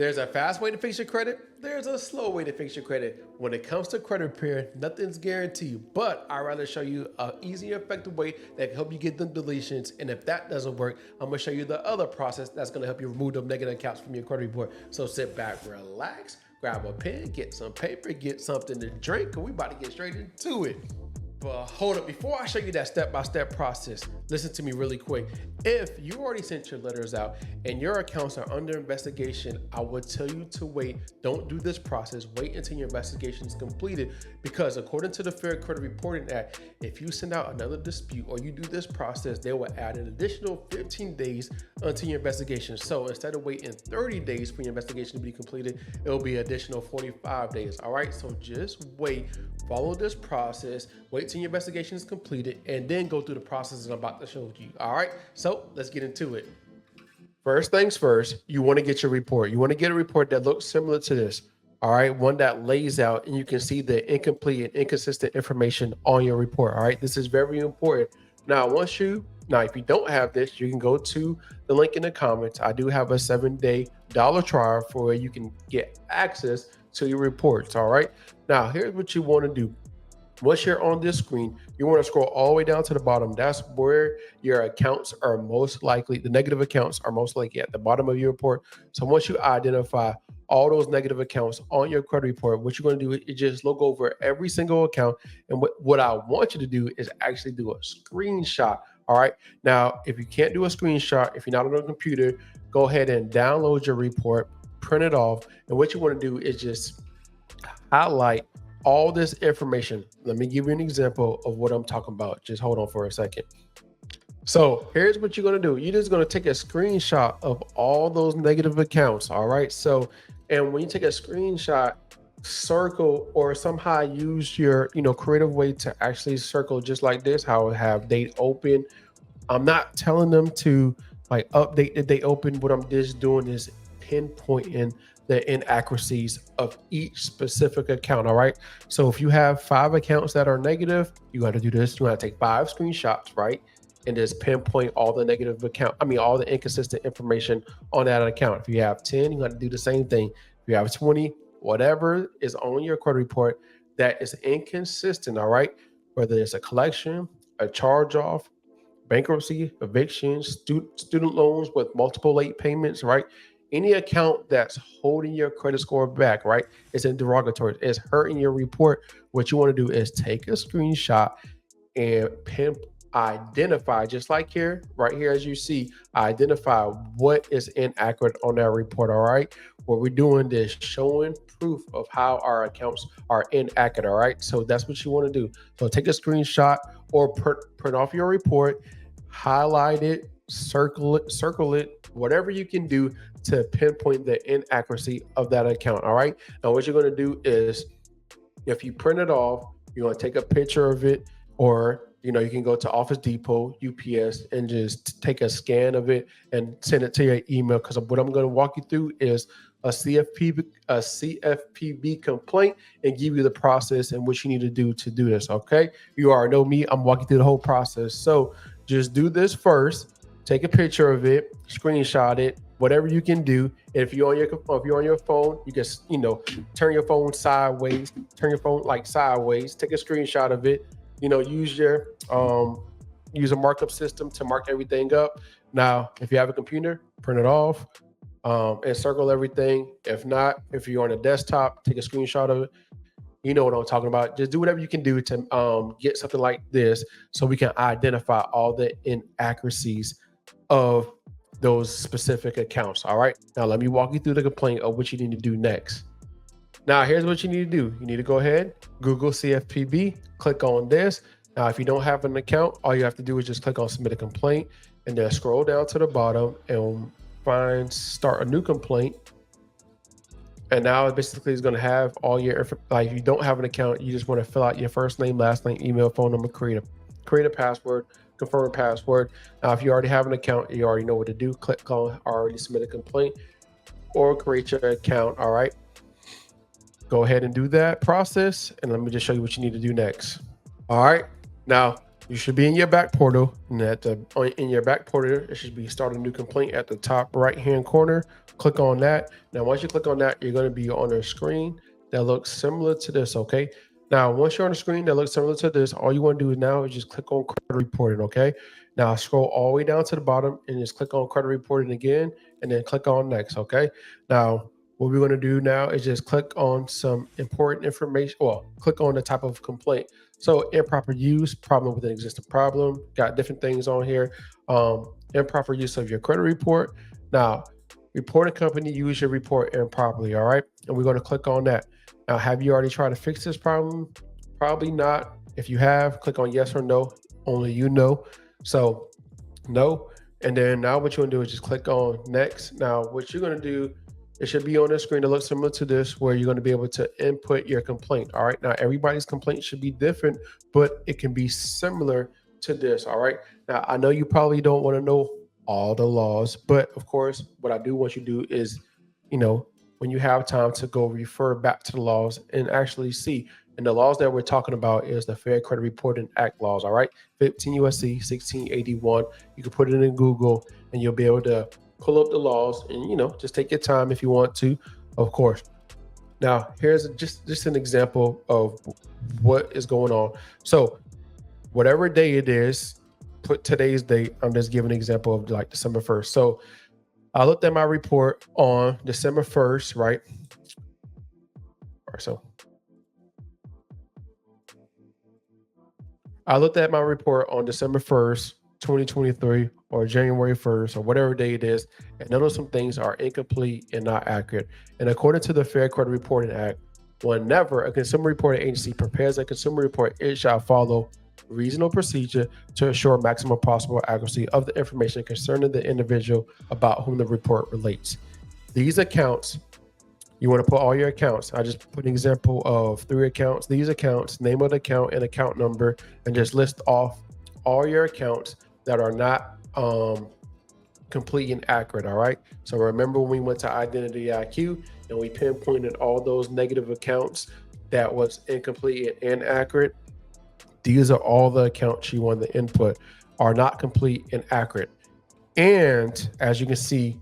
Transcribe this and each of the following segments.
There's a fast way to fix your credit. There's a slow way to fix your credit. When it comes to credit repair, nothing's guaranteed, but I'd rather show you an easy and effective way that can help you get them deletions. And if that doesn't work, I'm gonna show you the other process that's gonna help you remove them negative accounts from your credit report. So sit back, relax, grab a pen, get some paper, get something to drink, and we about to get straight into it. But hold up, before I show you that step-by-step process, listen to me really quick. If you already sent your letters out and your accounts are under investigation, I would tell you to wait. Don't do this process. Wait until your investigation is completed, because according to the Fair Credit Reporting Act, if you send out another dispute or you do this process, they will add an additional 15 days unto your investigation. So instead of waiting 30 days for your investigation to be completed, it will be additional 45 days. All right, so just wait. Follow this process, wait till your investigation is completed, and then go through the process that I'm about to show you. All right, so let's get into it. First things first, you want to get your report. You want to get a report that looks similar to this. All right, one that lays out and you can see the incomplete and inconsistent information on your report. All right, this is very important. Now, if you don't have this, you can go to the link in the comments. I do have a 7-day dollar trial for where you can get access to your reports. All right, now here's what you want to do. Once you're on this screen, you want to scroll all the way down to the bottom. That's where your accounts are most likely, the negative accounts are most likely at the bottom of your report. So once you identify all those negative accounts on your credit report, what you're going to do is just look over every single account. And what I want you to do is actually do a screenshot. All right. Now, if you can't do a screenshot, if you're not on a computer, go ahead and download your report, print it off. And what you want to do is just highlight all this information. Let me give you an example of what I'm talking about. Just hold on for a second. So here's what you're going to do. You're just going to take a screenshot of all those negative accounts. All right. So, and when you take a screenshot, circle or somehow use your, creative way to actually circle just like this, how I have date open. I'm not telling them to like update the date open. What I'm just doing is pinpointing the inaccuracies of each specific account. All right. So if you have 5 accounts that are negative, you got to do this. You got to take 5 screenshots, right? And just pinpoint all the negative all the inconsistent information on that account. If you have 10, you got to do the same thing. If you have 20, whatever is on your credit report that is inconsistent, all right? Whether it's a collection, a charge off, bankruptcy, eviction, student loans with multiple late payments, right? Any account that's holding your credit score back, right? It's in derogatory, it's hurting your report. What you want to do is take a screenshot and identify, just like here, right here, as you see, identify what is inaccurate on that report. All right. What we're doing is showing proof of how our accounts are inaccurate. All right. So that's what you want to do. So take a screenshot or print off your report, highlight it, circle it, whatever you can do to pinpoint the inaccuracy of that account. All right. Now, what you're going to do is, if you print it off, you're going to take a picture of it, or you can go to Office Depot, UPS, and just take a scan of it and send it to your email. Because what I'm going to walk you through is a CFPB complaint and give you the process and what you need to do this. Okay. You already know me. I'm walking through the whole process. So just do this first. Take a picture of it, screenshot it, whatever you can do. If you're on your phone, you can turn your phone sideways, take a screenshot of it. Use a markup system to mark everything up. Now, if you have a computer, print it off and circle everything. If not, if you're on a desktop, take a screenshot of it. You know what I'm talking about. Just do whatever you can do to get something like this so we can identify all the inaccuracies of those specific accounts. All right. Now, let me walk you through the complaint of what you need to do next. Now, here's what you need to do. You need to go ahead, Google CFPB, click on this. Now, if you don't have an account, all you have to do is just click on submit a complaint and then scroll down to the bottom and find start a new complaint. And now it basically is going to have all your, like if you don't have an account, you just want to fill out your first name, last name, email, phone number, create a password, confirm a password. Now, if you already have an account, you already know what to do. Click on already submit a complaint or create your account. All right. Go ahead and do that process. And let me just show you what you need to do next. All right. Now, You should be in your back portal, and in your back portal, it should be start a new complaint at the top right hand corner. Click on that. Now, once you click on that, you're going to be on a screen that looks similar to this. Okay. Now, once you're on a screen that looks similar to this, all you want to do now is just click on credit reporting. Okay. Now, scroll all the way down to the bottom and just click on credit reporting again, and then click on next. Okay. Now, what we're going to do now is just click on some important information. Well, click on the type of complaint. So improper use, problem with an existing problem, got different things on here. Improper use of your credit report. Now, report a company use your report improperly, all right? And we're gonna click on that. Now, have you already tried to fix this problem? Probably not. If you have, click on yes or no, only you know. So no, and then now what you wanna do is just click on next. Now, what you're gonna do, it should be on a screen that looks similar to this, where you're going to be able to input your complaint. All right. Now, everybody's complaint should be different, but it can be similar to this. All right. Now, I know you probably don't want to know all the laws, but of course, what I do want you to do is, when you have time to go refer back to the laws and actually see. And the laws that we're talking about is the Fair Credit Reporting Act laws. All right. 15 USC 1681. You can put it in Google and you'll be able to pull up the laws and just take your time if you want to, of course. Now here's just an example of what is going on. So whatever day it is, put today's date. I'm just giving an example of like December 1st. So I looked at my report on December 1st, right? So I looked at my report on December 1st, 2023, or January 1st, or whatever day it is, and notice some things are incomplete and not accurate. And according to the Fair Credit Reporting Act, whenever a consumer reporting agency prepares a consumer report, it shall follow reasonable procedure to ensure maximum possible accuracy of the information concerning the individual about whom the report relates. These accounts, you want to put all your accounts. I just put an example of 3 accounts. These accounts, name of the account and account number, and just list off all your accounts that are not complete and accurate. All right. So remember when we went to Identity IQ and we pinpointed all those negative accounts that was incomplete and inaccurate. These are all the accounts you want to input are not complete and accurate. And as you can see,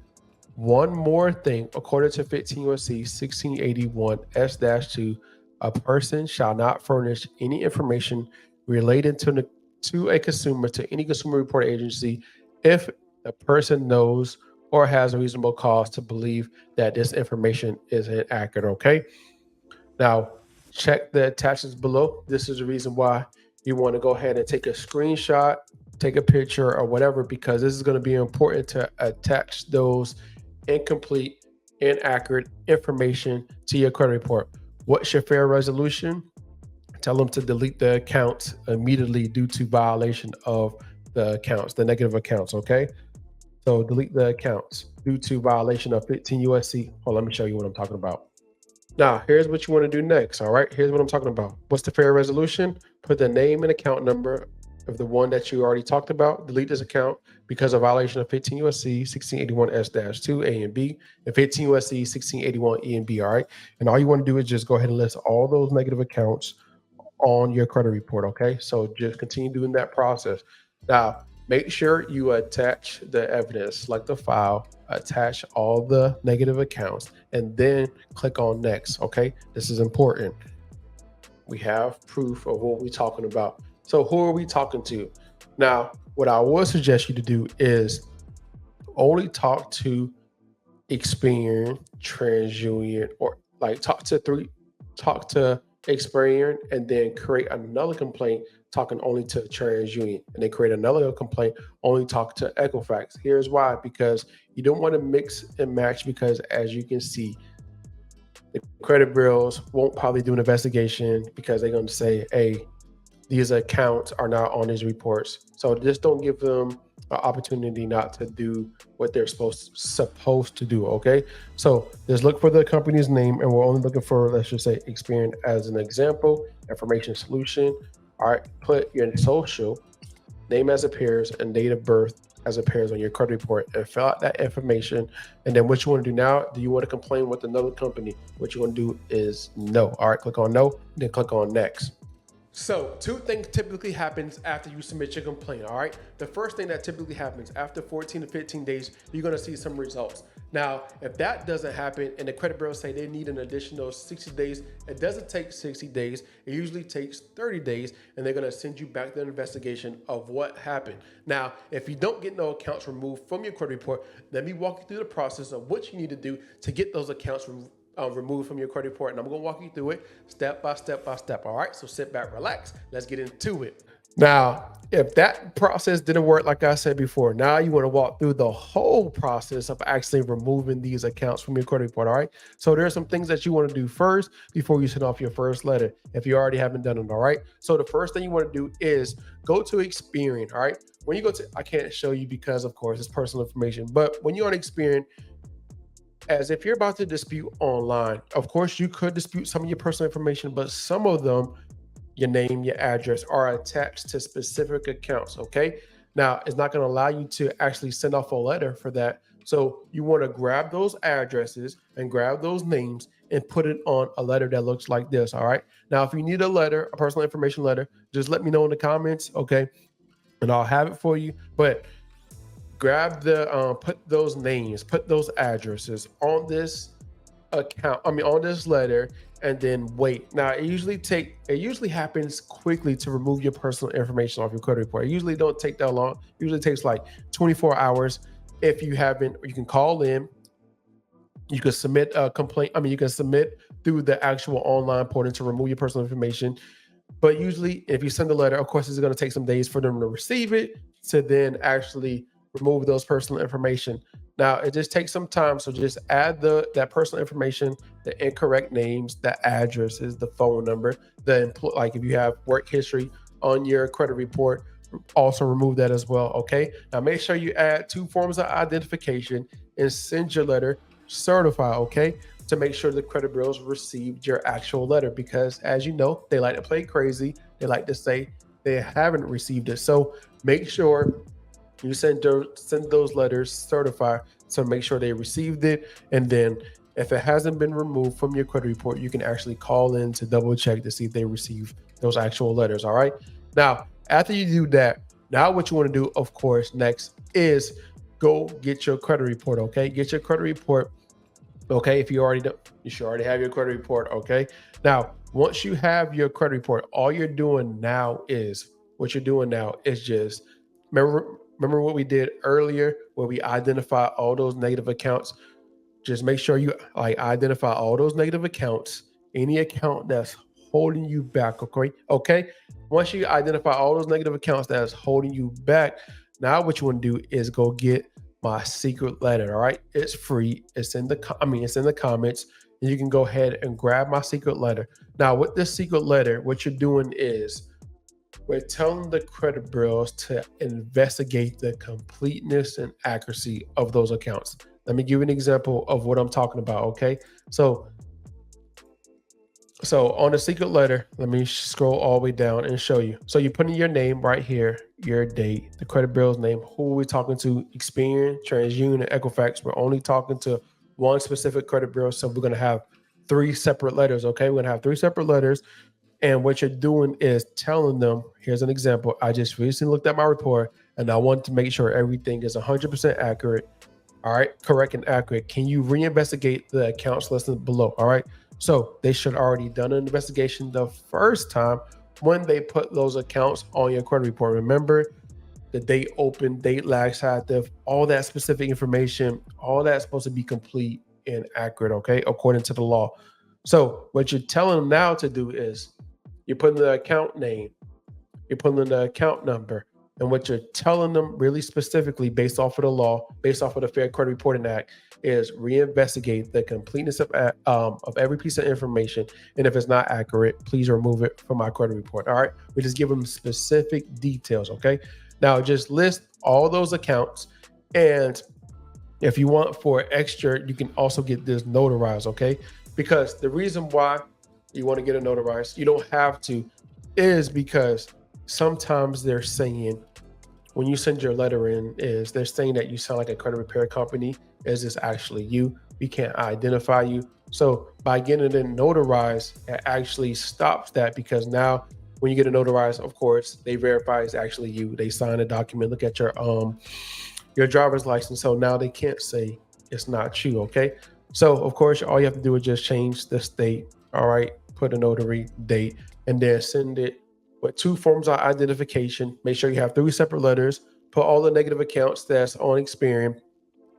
one more thing, according to 15 USC 1681 S-2, a person shall not furnish any information related to a consumer to any consumer report agency if the person knows or has a reasonable cause to believe that this information is inaccurate. Okay. Now, check the attachments below. This is the reason why you want to go ahead and take a screenshot, take a picture or whatever, because this is going to be important to attach those incomplete, inaccurate information to your credit report. What's your fair resolution? Tell them to delete the accounts immediately due to violation of the accounts, the negative accounts. Okay. So delete the accounts due to violation of 15 USC. Oh, let me show you what I'm talking about. Now, here's what you want to do next. All right. Here's what I'm talking about. What's the fair resolution? Put the name and account number of the one that you already talked about. Delete this account because of violation of 15 USC 1681 S-2 A and B and 15 USC 1681 E and B. All right. And all you want to do is just go ahead and list all those negative accounts on your credit report. Okay. So just continue doing that process. Now, make sure you attach the evidence, select the file, attach all the negative accounts, and then click on next. Okay. This is important. We have proof of what we're talking about. So who are we talking to? Now, what I would suggest you to do is only talk to Experian, TransUnion, or like talk to Experian and then create another complaint talking only to TransUnion, and then create another complaint only talk to Equifax. Here's why: because you don't want to mix and match, because as you can see, the credit bureaus won't probably do an investigation because they're going to say, hey, these accounts are not on these reports. So just don't give them an opportunity not to do what they're supposed to do. Okay. So just look for the company's name, and we're only looking for, let's just say, Experian as an example, information solution. All right. Put your social, name as appears, and date of birth as appears on your credit report, and fill out that information. And then what you want to do now, do you want to complain with another company? What you want to do is no. All right. Click on no, then click on next. So, two things typically happens after you submit your complaint, all right? The first thing that typically happens after 14 to 15 days, you're gonna see some results. Now, if that doesn't happen and the credit bureau say they need an additional 60 days, it doesn't take 60 days. It usually takes 30 days, and they're gonna send you back the investigation of what happened. Now, if you don't get no accounts removed from your credit report, let me walk you through the process of what you need to do to get those accounts removed from your credit report, and I'm gonna walk you through it step by step by step. All right, so sit back, relax, let's get into it. Now, if that process didn't work, like I said before, now you want to walk through the whole process of actually removing these accounts from your credit report. All right, so there are some things that you want to do first before you send off your first letter if you already haven't done it. All right, so the first thing you want to do is go to Experian. All right, when you go to, I can't show you because of course it's personal information, but when you're on Experian, as if you're about to dispute online, of course you could dispute some of your personal information, but some of them, your name, your address, are attached to specific accounts. Okay, now it's not going to allow you to actually send off a letter for that, so you want to grab those addresses and grab those names and put it on a letter that looks like this. All right, now if you need a letter, a personal information letter, just let me know in the comments, okay, and I'll have it for you. But grab the put those names, put those addresses on this account, on this letter, and then wait. Now it usually happens quickly to remove your personal information off your credit report. It usually don't take that long. It usually takes like 24 hours. If you haven't, you can call in, you can submit a complaint. You can submit through the actual online portal to remove your personal information. But usually if you send a letter, of course it's going to take some days for them to receive it, to then actually remove those personal information. Now it just takes some time, so just add that personal information, the incorrect names, the addresses, the phone number, like if you have work history on your credit report, also remove that as well. Okay, now make sure you add 2 forms of identification and send your letter certified, okay, to make sure the credit bureaus received your actual letter, because as you know, they like to play crazy. They like to say they haven't received it. So make sure you send those letters certified to make sure they received it. And then if it hasn't been removed from your credit report, you can actually call in to double check to see if they received those actual letters. All right, now after you do that, now what you want to do, of course, next is go get your credit report. Okay, get your credit report. Okay, if you already do, you should already have your credit report. Okay, now once you have your credit report, all you're doing now is just remember what we did earlier where we identify all those negative accounts. Just make sure you identify all those negative accounts, any account that's holding you back. Okay, once you identify all those negative accounts that's holding you back, now what you want to do is go get my secret letter. All right, it's free. It's in the comments, and you can go ahead and grab my secret letter. Now with this secret letter, what you're doing is we're telling the credit bureaus to investigate the completeness and accuracy of those accounts. Let me give you an example of what I'm talking about. Okay, so on the secret letter, let me scroll all the way down and show you. So you put in your name right here, your date, the credit bureau's name, who we're talking to, Experian, TransUnion, and Equifax. We're only talking to one specific credit bureau, so we're going to have 3 separate letters. Okay, we're going to have 3 separate letters. And what you're doing is telling them, here's an example. I just recently looked at my report and I want to make sure everything is 100% accurate. All right, correct and accurate. Can you reinvestigate the accounts listed below? All right, so they should already done an investigation the first time when they put those accounts on your credit report. Remember the date open, date lags active, all that specific information, all that's supposed to be complete and accurate, okay, according to the law. So what you're telling them now to do is you're putting the account name, you're putting in the account number, and what you're telling them really specifically based off of the law, based off of the Fair Credit Reporting Act, is reinvestigate the completeness of every piece of information. And if it's not accurate, please remove it from my credit report. All right, we just give them specific details. Okay, now just list all those accounts, and if you want for extra, you can also get this notarized. Okay, because the reason why you want to get it notarized, you don't have to, is because sometimes they're saying when you send your letter in, is they're saying that you sound like a credit repair company. Is this actually you? We can't identify you. So by getting it notarized, it actually stops that, because now when you get it notarized, of course, they verify it's actually you. They sign a document, look at your driver's license. So now they can't say it's not you. Okay. So of course, all you have to do is just change the state. All right. Put a notary date and then send it with 2 forms of identification. Make sure you have 3 separate letters. Put all the negative accounts that's on Experian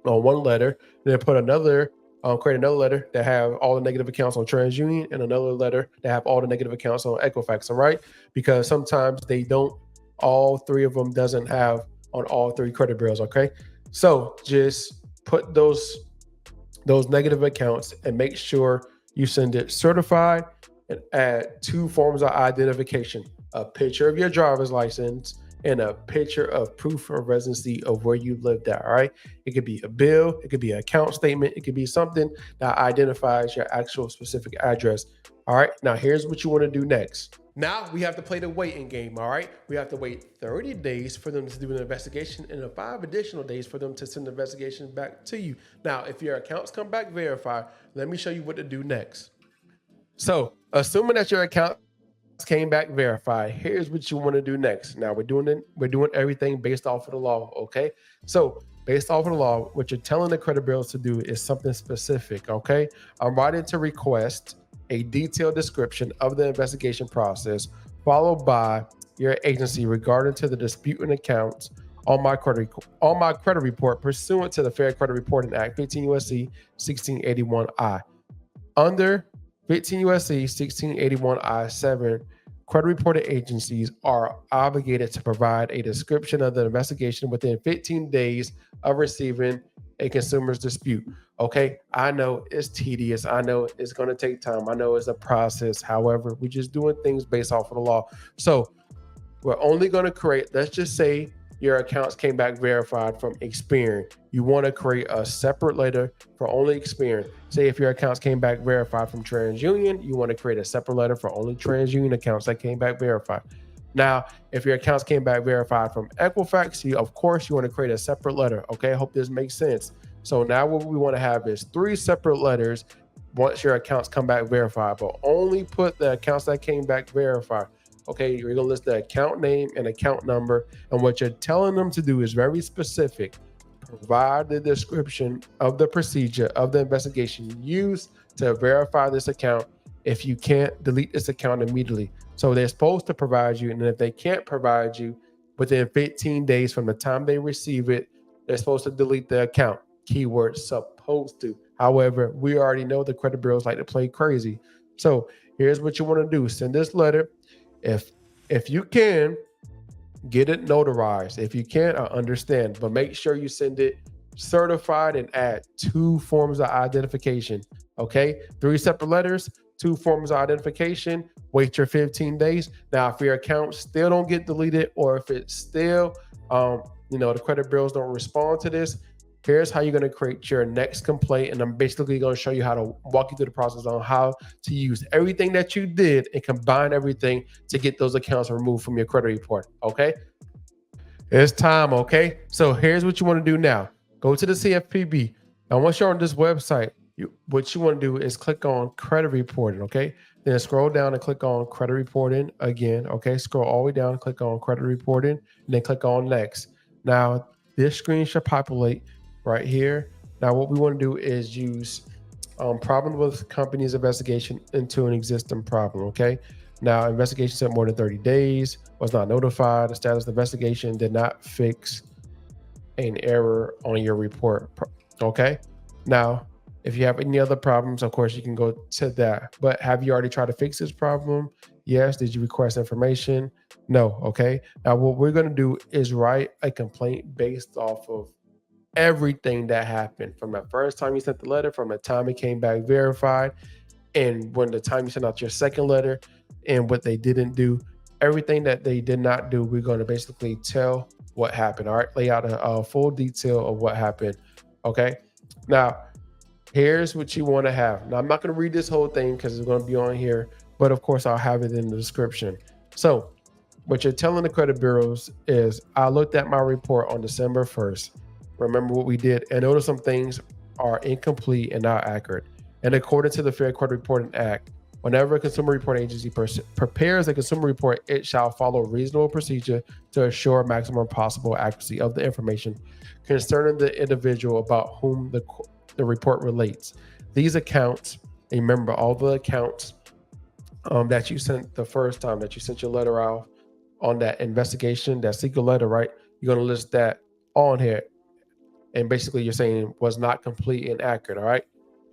on one letter, and then put another, create another letter that have all the negative accounts on TransUnion, and another letter that have all the negative accounts on Equifax. All right, because sometimes they don't, all 3 of them doesn't have on all 3 credit bureaus. Okay, so just put those negative accounts and make sure you send it certified and add 2 forms of identification, a picture of your driver's license and a picture of proof of residency of where you lived at. All right. It could be a bill, it could be an account statement, it could be something that identifies your actual specific address. All right. Now, here's what you want to do next. Now we have to play the waiting game. All right. We have to wait 30 days for them to do an investigation and 5 additional days for them to send the investigation back to you. Now, if your accounts come back verified, let me show you what to do next. So, assuming that your account came back verified, here's what you want to do next. Now we're doing everything based off of the law. Okay. So based off of the law, what you're telling the credit bureaus to do is something specific. Okay. I'm writing to request a detailed description of the investigation process, followed by your agency regarding to the disputing accounts on my credit report pursuant to the Fair Credit Reporting Act 15 USC 1681I. Under 15 USC 1681I-7, credit reporting agencies are obligated to provide a description of the investigation within 15 days of receiving a consumer's dispute. Okay, I know it's tedious. I know it's going to take time. I know it's a process. However, we're just doing things based off of the law. So we're only going to create, let's just say your accounts came back verified from Experian. You want to create a separate letter for only Experian. Say if your accounts came back verified from TransUnion, you want to create a separate letter for only TransUnion accounts that came back verified. Now, if your accounts came back verified from Equifax, of course, you want to create a separate letter. Okay, I hope this makes sense. So now what we want to have is 3 separate letters once your accounts come back verified, but only put the accounts that came back verified. Okay, you're going to list the account name and account number. And what you're telling them to do is very specific. Provide the description of the procedure of the investigation used to verify this account. If you can't, delete this account immediately. So they're supposed to provide you. And if they can't provide you within 15 days from the time they receive it, they're supposed to delete the account. Keyword supposed to. However, we already know the credit bureaus like to play crazy. So here's what you want to do. Send this letter. If you can, get it notarized. If you can't, I understand, but make sure you send it certified and add 2 forms of identification. Okay, 3 separate letters, 2 forms of identification. Wait your 15 days. Now, if your account still don't get deleted, or if it's still, the credit bureaus don't respond to this, here's how you're going to create your next complaint. And I'm basically going to show you how to walk you through the process on how to use everything that you did and combine everything to get those accounts removed from your credit report. Okay. It's time. Okay. So here's what you want to do now. Go to the CFPB. Now, once you're on this website, what you want to do is click on credit reporting. Okay. Then scroll down and click on credit reporting again. Okay. Scroll all the way down, click on credit reporting, and then click on next. Now, this screen should populate right here. Now, what we want to do is use problem with company's investigation into an existing problem. Okay. Now, investigation took more than 30 days, was not notified. The status of the investigation did not fix an error on your report. Okay. Now, if you have any other problems, of course, you can go to that. But have you already tried to fix this problem? Yes. Did you request information? No. Okay. Now, what we're going to do is write a complaint based off of everything that happened from the first time you sent the letter, from the time it came back verified, and when the time you sent out your second letter, and what they didn't do, everything that they did not do, we're going to basically tell what happened. All right, lay out a full detail of what happened. Okay, now here's what you want to have. Now, I'm not going to read this whole thing because it's going to be on here, but of course I'll have it in the description. So what you're telling the credit bureaus is, I looked at my report on December 1st. Remember what we did, and notice some things are incomplete and not accurate. And according to the Fair Credit Reporting Act, Whenever a consumer reporting agency prepares a consumer report, it shall follow reasonable procedure to assure maximum possible accuracy of the information concerning the individual about whom the report relates. These accounts, remember all the accounts that you sent the first time that you sent your letter out on that investigation, that secret letter, right? You're going to list that on here. And basically you're saying was not complete and accurate, all right?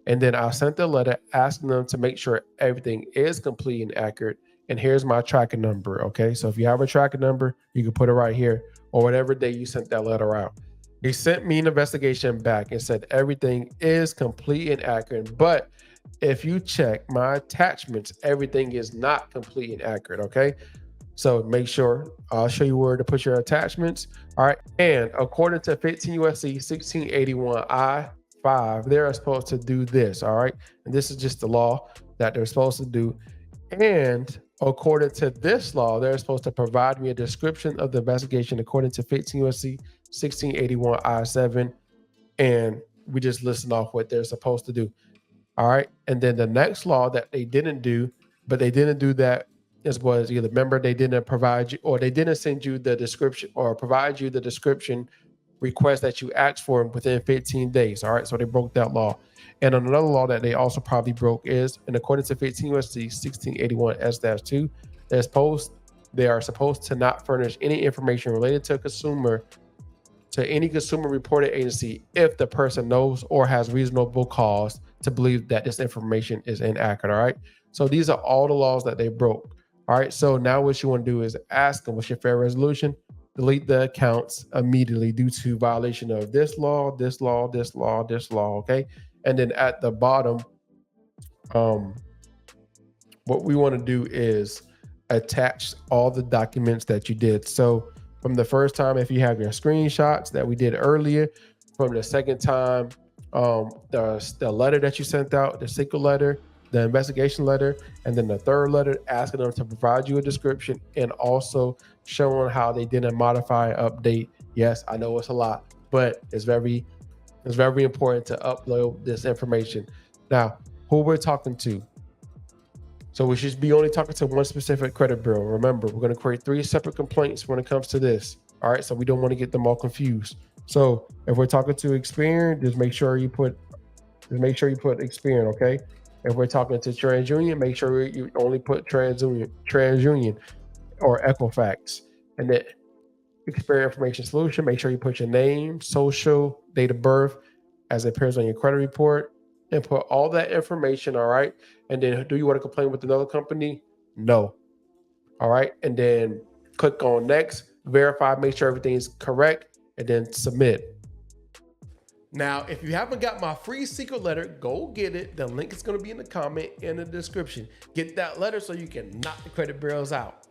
And then I sent the letter asking them to make sure everything is complete and accurate. And here's my tracking number, okay? So if you have a tracking number, you can put it right here or whatever day you sent that letter out. He sent me an investigation back and said everything is complete and accurate. But if you check my attachments, everything is not complete and accurate, okay? So make sure, I'll show you where to put your attachments. All right. And according to 15 USC 1681 I-5, they're supposed to do this. All right. And this is just the law that they're supposed to do. And according to this law, they're supposed to provide me a description of the investigation according to 15 USC 1681 I-7. And we just listen off what they're supposed to do. All right. And then the next law that they didn't do, but they didn't do that, was either, remember, they didn't provide you, or they didn't send you the description or provide you the description request that you asked for within 15 days. All right. So they broke that law. And another law that they also probably broke is, and according to 15 USC 1681 S-2, they are supposed to not furnish any information related to a consumer to any consumer reporting agency if the person knows or has reasonable cause to believe that this information is inaccurate. All right. So these are all the laws that they broke. All right. So now what you want to do is ask them, what's your fair resolution? Delete the accounts immediately due to violation of this law, this law, this law, this law. Okay. And then at the bottom, what we want to do is attach all the documents that you did. So from the first time, if you have your screenshots that we did earlier, from the second time, the letter that you sent out, the secret letter, the investigation letter, and then the third letter asking them to provide you a description and also showing how they didn't modify, update. Yes, I know it's a lot, but it's very important to upload this information. Now, who we're talking to. So we should be only talking to one specific credit bureau. Remember, we're going to create 3 separate complaints when it comes to this. All right, so we don't want to get them all confused. So if we're talking to Experian, just make sure you put Experian, okay? If we're talking to TransUnion, make sure you only put TransUnion or Equifax. And then Experian Information Solution, make sure you put your name, social, date of birth as it appears on your credit report, and put all that information, all right? And then do you want to complain with another company? No. All right. And then click on next, verify, make sure everything's correct, and then submit. Now, if you haven't got my free secret letter, go get it. The link is going to be in the comment and the description. Get that letter so you can knock the credit bureaus out.